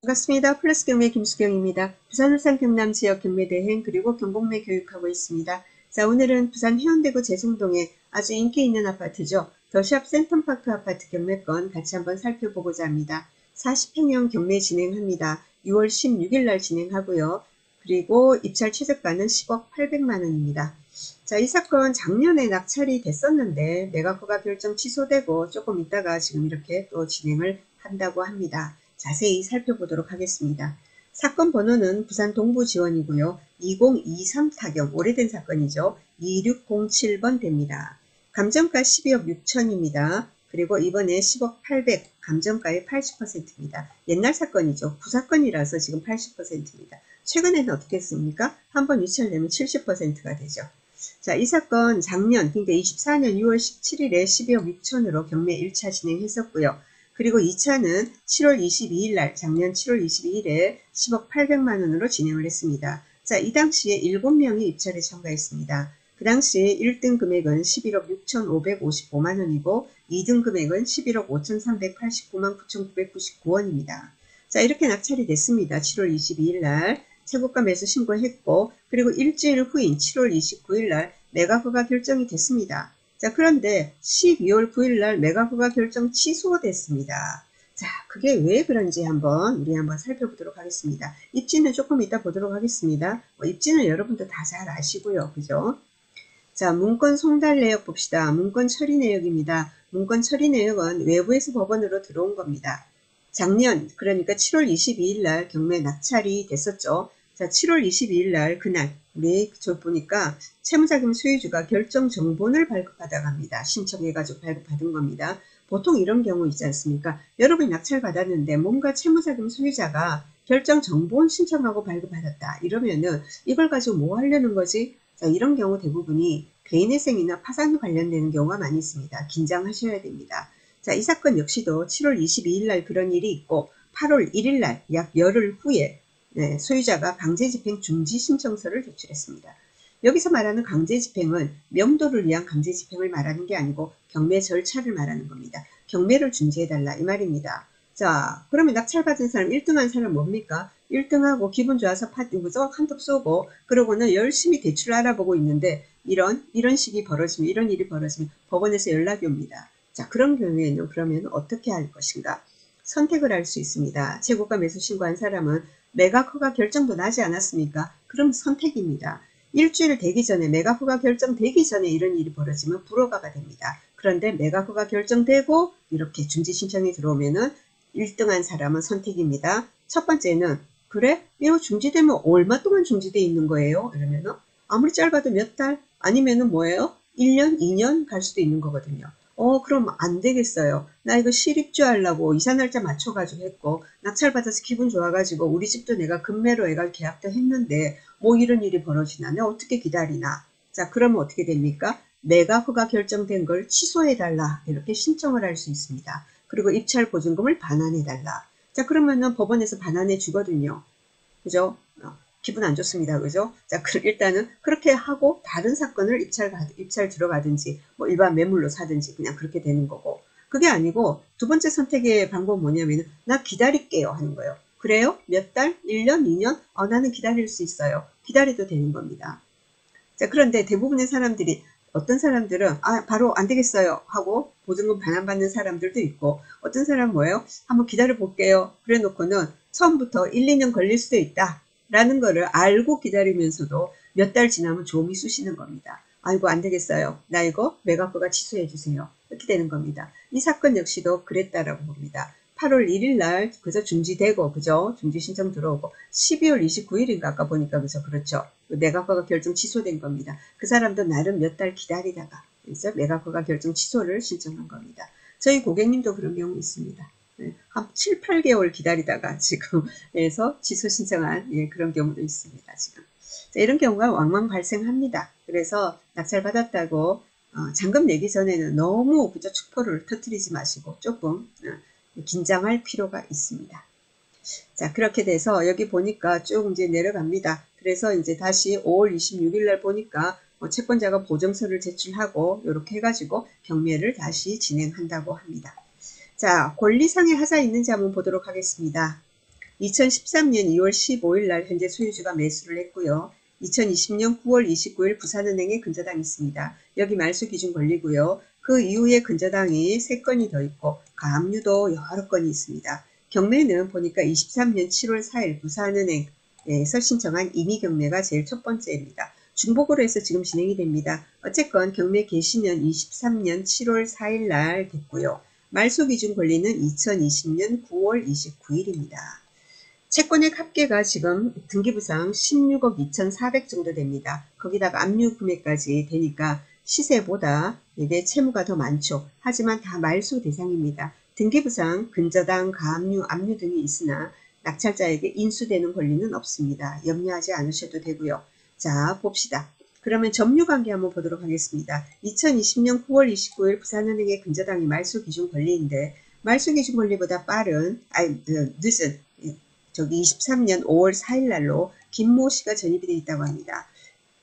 반갑습니다. 플러스 경매 김수경입니다. 부산, 울산, 경남 지역 경매 대행 그리고 경복매 교육하고 있습니다. 자, 오늘은 부산 해운대구 재성동에 아주 인기 있는 아파트죠. 더샵 센텀파크 아파트 경매권 같이 한번 살펴보고자 합니다. 40평형 경매 진행합니다. 6월 16일 날 진행하고요. 그리고 입찰 최저가는 10억 800만 원입니다. 자, 이 사건 작년에 낙찰이 됐었는데 매각허가 결정 취소되고 조금 있다가 지금 이렇게 또 진행을 한다고 합니다. 자세히 살펴보도록 하겠습니다. 사건 번호는 부산 동부지원이고요. 2023 타경, 오래된 사건이죠. 2607번 됩니다. 감정가 12억 6천입니다. 그리고 이번에 10억 800, 감정가의 80%입니다. 옛날 사건이죠. 구사건이라서 지금 80%입니다. 최근에는 어떻게 했습니까? 한번 유찰되면 70%가 되죠. 자, 이 사건 작년, 그러니까 24년 6월 17일에 12억 6천으로 경매 1차 진행했었고요. 그리고 2차는 7월 22일 날, 작년 7월 22일에 10억 800만 원으로 진행을 했습니다. 자, 이 당시에 7명이 입찰에 참가했습니다. 그 당시에 1등 금액은 11억 6,555만 원이고 2등 금액은 11억 5,389만 9,999원입니다. 자, 이렇게 낙찰이 됐습니다. 7월 22일 날 최고가 매수 신고했고, 그리고 일주일 후인 7월 29일 날 매각허가 결정이 됐습니다. 자, 그런데 12월 9일 날 매각허가 결정 취소됐습니다. 자, 그게 왜 그런지 우리 한번 살펴보도록 하겠습니다. 입지는 조금 이따 보도록 하겠습니다. 입지는 여러분도 다 잘 아시고요. 그죠? 자, 문건 송달 내역 봅시다. 문건 처리 내역입니다. 문건 처리 내역은 외부에서 법원으로 들어온 겁니다. 작년, 그러니까 7월 22일 날 경매 낙찰이 됐었죠. 자, 7월 22일 날 그날 우리 저 보니까 채무자금 소유주가 결정 정본을 발급받아 갑니다. 신청해가지고 발급받은 겁니다. 보통 이런 경우 있지 않습니까? 여러분이 낙찰 받았는데 뭔가 채무자금 소유자가 결정 정본 신청하고 발급받았다. 이러면은 이걸 가지고 뭐 하려는 거지? 자, 이런 경우 대부분이 개인회생이나 파산 관련되는 경우가 많이 있습니다. 긴장하셔야 됩니다. 자, 이 사건 역시도 7월 22일 날 그런 일이 있고 8월 1일 날 약 열흘 후에 소유자가 강제집행 중지 신청서를 제출했습니다. 여기서 말하는 강제집행은 명도를 위한 강제집행을 말하는 게 아니고 경매 절차를 말하는 겁니다. 경매를 중지해달라 이 말입니다. 자, 그러면 낙찰받은 사람 1등한 사람 뭡니까? 1등하고 기분 좋아서 한턱 쏘고 그러고는 열심히 대출 알아보고 있는데 이런 식이 벌어지면 이런 일이 벌어지면 법원에서 연락이 옵니다. 자, 그런 경우에는 그러면 어떻게 할 것인가? 선택을 할 수 있습니다. 최고가 매수 신고한 사람은 매각허가 결정도 나지 않았습니까? 그럼 선택입니다. 일주일 되기 전에 매각허가 결정되기 전에 이런 일이 벌어지면 불허가가 됩니다. 그런데 매각허가 결정되고 이렇게 중지 신청이 들어오면은 1등한 사람은 선택입니다. 첫 번째는 그래? 이거 중지되면 얼마 동안 중지돼 있는 거예요? 이러면은 아무리 짧아도 몇 달? 아니면은 뭐예요? 1년, 2년 갈 수도 있는 거거든요. 그럼 안 되겠어요. 나 이거 실입주 하려고 이사 날짜 맞춰가지고 했고 낙찰받아서 기분 좋아가지고 우리 집도 내가 금매로 해갈 계약도 했는데 뭐 이런 일이 벌어지나 내가 어떻게 기다리나. 자, 그러면 어떻게 됩니까? 매각허가 결정된 걸 취소해달라 이렇게 신청을 할 수 있습니다. 그리고 입찰 보증금을 반환해달라. 자, 그러면은 법원에서 반환해 주거든요. 그죠? 기분 안 좋습니다. 그죠? 자, 일단은 그렇게 하고 다른 사건을 입찰 들어가든지 뭐 일반 매물로 사든지 그냥 그렇게 되는 거고, 그게 아니고 두 번째 선택의 방법은 뭐냐면 나 기다릴게요 하는 거예요. 그래요? 몇 달? 1년? 2년? 나는 기다릴 수 있어요. 기다려도 되는 겁니다. 자, 그런데 대부분의 사람들이 어떤 사람들은 바로 안 되겠어요 하고 보증금 반환받는 사람들도 있고, 어떤 사람은 뭐예요? 한번 기다려 볼게요 그래 놓고는 처음부터 1, 2년 걸릴 수도 있다 라는 거를 알고 기다리면서도 몇 달 지나면 조미 쑤시는 겁니다. 아이고 안 되겠어요. 나 이거 매각허가 취소해 주세요. 이렇게 되는 겁니다. 이 사건 역시도 그랬다라고 봅니다. 8월 1일 날 그저 중지되고 그죠? 중지 신청 들어오고 12월 29일인가 아까 보니까 그죠? 그렇죠. 매각허가 결정 취소된 겁니다. 그 사람도 나름 몇 달 기다리다가 그래서 매각허가 결정 취소를 신청한 겁니다. 저희 고객님도 그런 경우 있습니다. 한 7, 8개월 기다리다가 지금 해서 취소 신청한 그런 경우도 있습니다. 지금. 자, 이런 경우가 왕왕 발생합니다. 그래서 낙찰 받았다고 잔금 내기 전에는 너무 그저 축포를 터뜨리지 마시고 조금 긴장할 필요가 있습니다. 자, 그렇게 돼서 여기 보니까 쭉 이제 내려갑니다. 그래서 이제 다시 5월 26일 날 보니까 채권자가 보증서를 제출하고 이렇게 해가지고 경매를 다시 진행한다고 합니다. 자, 권리상의 하자 있는지 한번 보도록 하겠습니다. 2013년 2월 15일 날 현재 소유주가 매수를 했고요. 2020년 9월 29일 부산은행에 근저당이 있습니다. 여기 말소 기준 걸리고요. 그 이후에 근저당이 3건이 더 있고 가압류도 여러 건이 있습니다. 경매는 보니까 23년 7월 4일 부산은행에서 신청한 임의 경매가 제일 첫 번째입니다. 중복으로 해서 지금 진행이 됩니다. 어쨌건 경매 개시는 23년 7월 4일 날 됐고요. 말소 기준 권리는 2020년 9월 29일입니다. 채권액 합계가 지금 등기부상 16억 2,400 정도 됩니다. 거기다가 압류 금액까지 되니까 시세보다 이게 채무가 더 많죠. 하지만 다 말소 대상입니다. 등기부상 근저당, 가압류, 압류 등이 있으나 낙찰자에게 인수되는 권리는 없습니다. 염려하지 않으셔도 되고요. 자, 봅시다. 그러면 점유관계 한번 보도록 하겠습니다. 2020년 9월 29일 부산은행의 근저당이 말소 기준 권리인데 말소 기준 권리보다 늦은 23년 5월 4일 날로 김모 씨가 전입이 되어 있다고 합니다.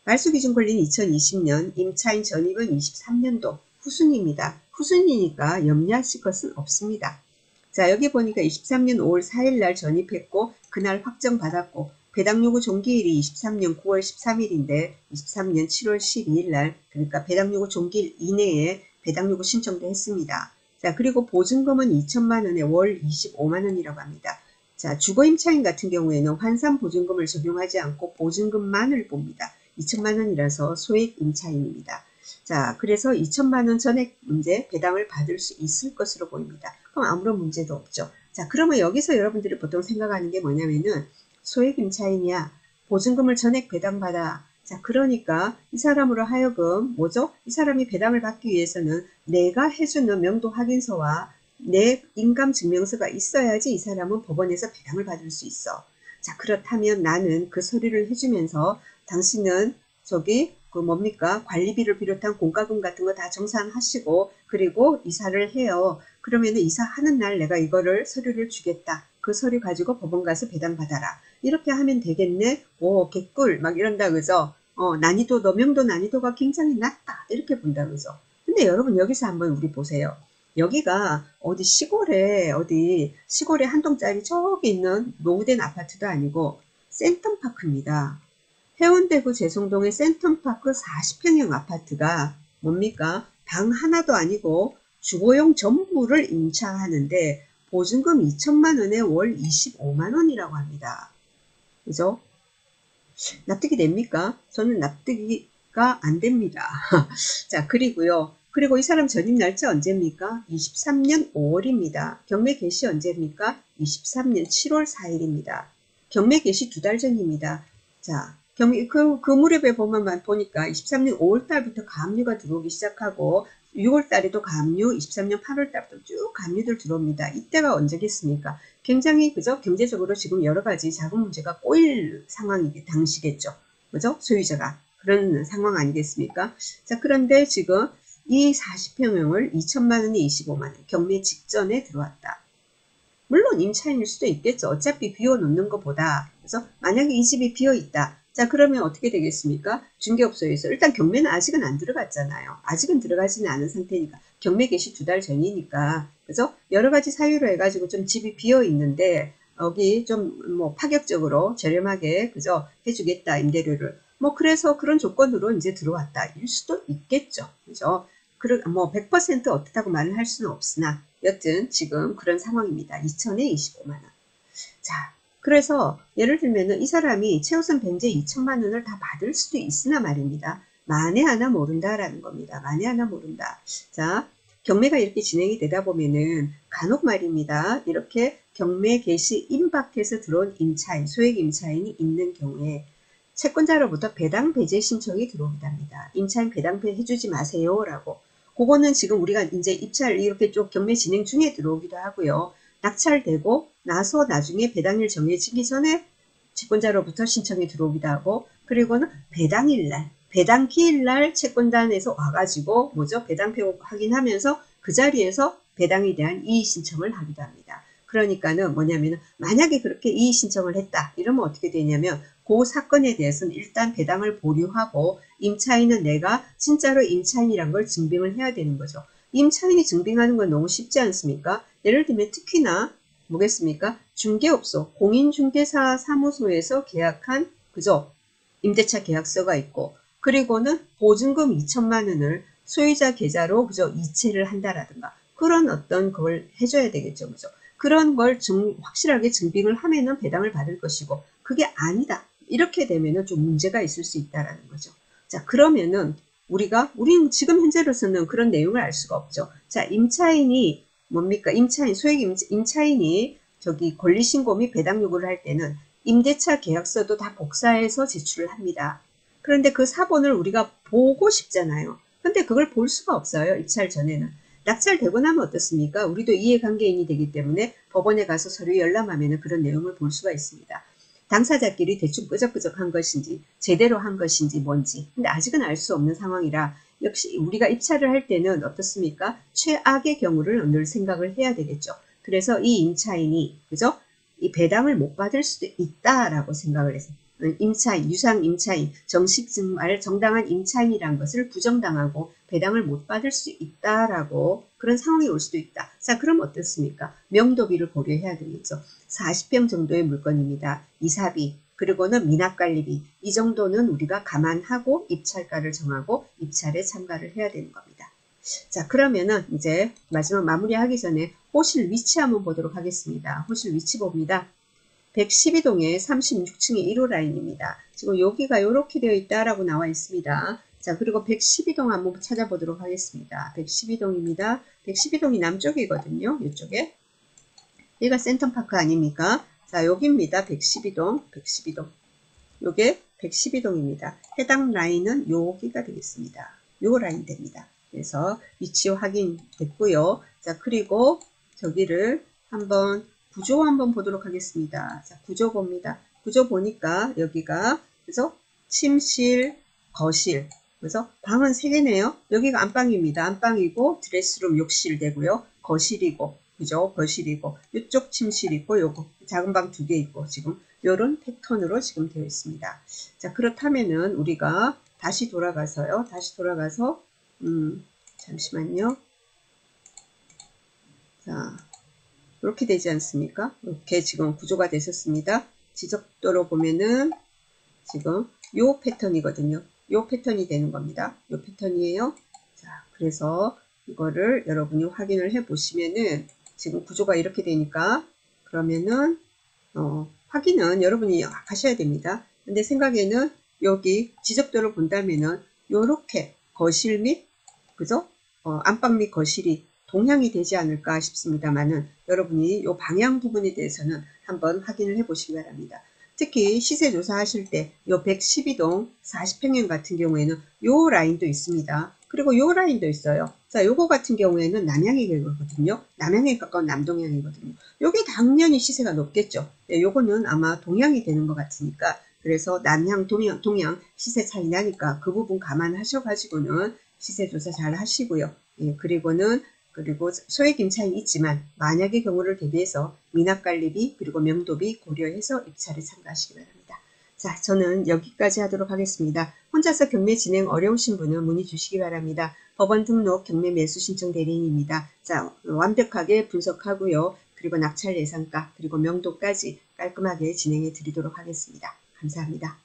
말소 기준 권리는 2020년, 임차인 전입은 23년도 후순위입니다. 후순위니까 염려하실 것은 없습니다. 자, 여기 보니까 23년 5월 4일 날 전입했고 그날 확정받았고 배당 요구 종기일이 23년 9월 13일인데 23년 7월 12일 날 그러니까 배당 요구 종기일 이내에 배당 요구 신청도 했습니다. 자, 그리고 보증금은 2천만 원에 월 25만 원이라고 합니다. 자, 주거임차인 같은 경우에는 환산 보증금을 적용하지 않고 보증금만을 봅니다. 2천만 원이라서 소액 임차인입니다. 자, 그래서 2천만 원 전액 문제 배당을 받을 수 있을 것으로 보입니다. 그럼 아무런 문제도 없죠. 자, 그러면 여기서 여러분들이 보통 생각하는 게 뭐냐면은 소액 임차인이야. 보증금을 전액 배당받아. 자, 그러니까 이 사람으로 하여금 뭐죠? 이 사람이 배당을 받기 위해서는 내가 해주는 명도 확인서와 내 인감증명서가 있어야지 이 사람은 법원에서 배당을 받을 수 있어. 자, 그렇다면 나는 그 서류를 해주면서 당신은 관리비를 비롯한 공과금 같은 거 다 정산하시고 그리고 이사를 해요. 그러면 이사하는 날 내가 이거를 서류를 주겠다. 그 서류 가지고 법원 가서 배당 받아라. 이렇게 하면 되겠네. 오, 개꿀 막 이런다 그죠? 명도 난이도가 굉장히 낮다. 이렇게 본다 그죠? 근데 여러분 여기서 한번 우리 보세요. 여기가 시골에 한 동짜리 저기 있는 노후된 아파트도 아니고 센텀파크입니다. 해운대구 제송동의 센텀파크 40평형 아파트가 뭡니까? 방 하나도 아니고 주거용 전부를 임차하는데 보증금 2천만 원에 월 25만 원이라고 합니다. 그죠? 납득이 됩니까? 저는 납득이가 안 됩니다. 자, 그리고 이 사람 전입 날짜 언제입니까? 23년 5월입니다. 경매 개시 언제입니까? 23년 7월 4일입니다. 경매 개시 2달 전입니다. 자, 그 무렵에 보니까 23년 5월 달부터 가압류가 들어오기 시작하고 6월 달에도 가압류, 23년 8월 달부터 쭉 가압류들 들어옵니다. 이때가 언제겠습니까? 굉장히 그죠? 경제적으로 지금 여러 가지 자금 문제가 꼬일 당시겠죠. 그죠? 소유자가. 그런 상황 아니겠습니까? 자, 그런데 지금 이 40평형을 2천만 원에 25만 원, 경매 직전에 들어왔다. 물론 임차인일 수도 있겠죠. 어차피 비워놓는 것보다. 그래서 만약에 이 집이 비어있다. 자, 그러면 어떻게 되겠습니까? 중개업소에서 일단 경매는 아직은 안 들어갔잖아요. 아직은 들어가지는 않은 상태니까 경매 개시 2달 전이니까 그죠? 여러 가지 사유로 해가지고 좀 집이 비어 있는데 여기 좀 파격적으로 저렴하게 그죠? 해주겠다 임대료를 그래서 그런 조건으로 이제 들어왔다 일 수도 있겠죠. 그죠? 100% 어떻다고 말을 할 수는 없으나 여튼 지금 그런 상황입니다. 2천에 25만 원. 자. 그래서 예를 들면은 이 사람이 최우선 변제 2천만 원을 다 받을 수도 있으나 말입니다. 만에 하나 모른다라는 겁니다. 만에 하나 모른다. 자, 경매가 이렇게 진행이 되다 보면은 간혹 말입니다. 이렇게 경매 개시 임박해서 들어온 임차인, 소액 임차인이 있는 경우에 채권자로부터 배당 배제 신청이 들어온답니다. 임차인 배당 해주지 마세요라고. 그거는 지금 우리가 이제 입찰 이렇게 좀 경매 진행 중에 들어오기도 하고요. 낙찰되고 나서 나중에 배당일 정해지기 전에 채권자로부터 신청이 들어오기도 하고 그리고는 배당일날 배당 기일날 채권단에서 와가지고 배당표 확인하면서 그 자리에서 배당에 대한 이의 신청을 하기도 합니다. 그러니까는 뭐냐면 만약에 그렇게 이의 신청을 했다 이러면 어떻게 되냐면 그 사건에 대해서는 일단 배당을 보류하고 임차인은 내가 진짜로 임차인이란 걸 증빙을 해야 되는 거죠. 임차인이 증빙하는 건 너무 쉽지 않습니까? 예를 들면 특히나 뭐겠습니까? 중개업소, 공인중개사 사무소에서 계약한 그죠? 임대차 계약서가 있고 그리고는 보증금 2천만 원을 소유자 계좌로 그죠? 이체를 한다라든가 그런 어떤 걸 해줘야 되겠죠. 그죠? 그런 걸 확실하게 증빙을 하면은 배당을 받을 것이고 그게 아니다. 이렇게 되면은 좀 문제가 있을 수 있다라는 거죠. 자, 그러면은 우리는 지금 현재로서는 그런 내용을 알 수가 없죠. 자, 임차인이 뭡니까? 소액 임차인이 저기 권리신고 및 배당 요구를 할 때는 임대차 계약서도 다 복사해서 제출을 합니다. 그런데 그 사본을 우리가 보고 싶잖아요. 근데 그걸 볼 수가 없어요. 입찰 전에는. 낙찰되고 나면 어떻습니까? 우리도 이해관계인이 되기 때문에 법원에 가서 서류 열람하면 그런 내용을 볼 수가 있습니다. 당사자끼리 대충 끄적끄적한 것인지 제대로 한 것인지 뭔지 근데 아직은 알 수 없는 상황이라 역시 우리가 입찰을 할 때는 어떻습니까? 최악의 경우를 늘 생각을 해야 되겠죠. 그래서 이 임차인이 그죠? 이 배당을 못 받을 수도 있다라고 생각을 해서 임차인, 유상 임차인, 정식 증말 정당한 임차인이란 것을 부정당하고 배당을 못 받을 수 있다라고 그런 상황이 올 수도 있다. 자, 그럼 어떻습니까? 명도비를 고려해야 되겠죠. 40평 정도의 물건입니다. 이사비, 그리고는 미납관리비 이 정도는 우리가 감안하고 입찰가를 정하고 입찰에 참가를 해야 되는 겁니다. 자, 그러면은 이제 마지막 마무리하기 전에 호실 위치 한번 보도록 하겠습니다. 호실 위치 봅니다. 112동에 36층의 1호 라인입니다. 지금 여기가 이렇게 되어 있다라고 나와 있습니다. 자, 그리고 112동 한번 찾아보도록 하겠습니다. 112동입니다. 112동이 남쪽이거든요. 이쪽에. 여기가 센텀파크 아닙니까? 자, 여기입니다. 112동. 112동. 요게 112동입니다. 해당 라인은 여기가 되겠습니다. 요 라인 됩니다. 그래서 위치 확인됐고요. 자, 그리고 저기를 한번 구조 한번 보도록 하겠습니다. 자, 구조 봅니다. 구조 보니까 여기가 그래서 침실, 거실. 그래서 방은 3개네요. 여기가 안방입니다. 안방이고 드레스룸 욕실 되고요. 거실이고 그죠? 거실이고 이쪽 침실 있고 요거 작은 방 2개 있고 지금 요런 패턴으로 지금 되어 있습니다. 자, 그렇다면은 우리가 다시 돌아가서요. 다시 돌아가서 잠시만요. 자, 이렇게 되지 않습니까? 이렇게 지금 구조가 되셨습니다. 지적도로 보면은 지금 요 패턴이거든요. 요 패턴이 되는 겁니다. 요 패턴이에요. 자, 그래서 이거를 여러분이 확인을 해 보시면은 지금 구조가 이렇게 되니까 그러면은 확인은 여러분이 하셔야 됩니다. 근데 생각에는 여기 지적도를 본다면은 요렇게 거실 및 그죠? 안방 및 거실이 동향이 되지 않을까 싶습니다만은 여러분이 요 방향 부분에 대해서는 한번 확인을 해 보시기 바랍니다. 특히 시세 조사하실 때 요 112동 40평형 같은 경우에는 요 라인도 있습니다. 그리고 요 라인도 있어요. 자, 요거 같은 경우에는 남향이 되거든요. 남향에 가까운 남동향이거든요. 요게 당연히 시세가 높겠죠. 네, 요거는 아마 동향이 되는 것 같으니까 그래서 남향, 동향 시세 차이 나니까 그 부분 감안하셔가지고는 시세 조사 잘 하시고요. 예, 그리고 소액 임차인이 있지만 만약의 경우를 대비해서 미납관리비 그리고 명도비 고려해서 입찰에 참가하시기 바랍니다. 자, 저는 여기까지 하도록 하겠습니다. 혼자서 경매 진행 어려우신 분은 문의 주시기 바랍니다. 법원 등록 경매 매수 신청 대리인입니다. 자, 완벽하게 분석하고요. 그리고 낙찰 예상가 그리고 명도까지 깔끔하게 진행해 드리도록 하겠습니다. 감사합니다.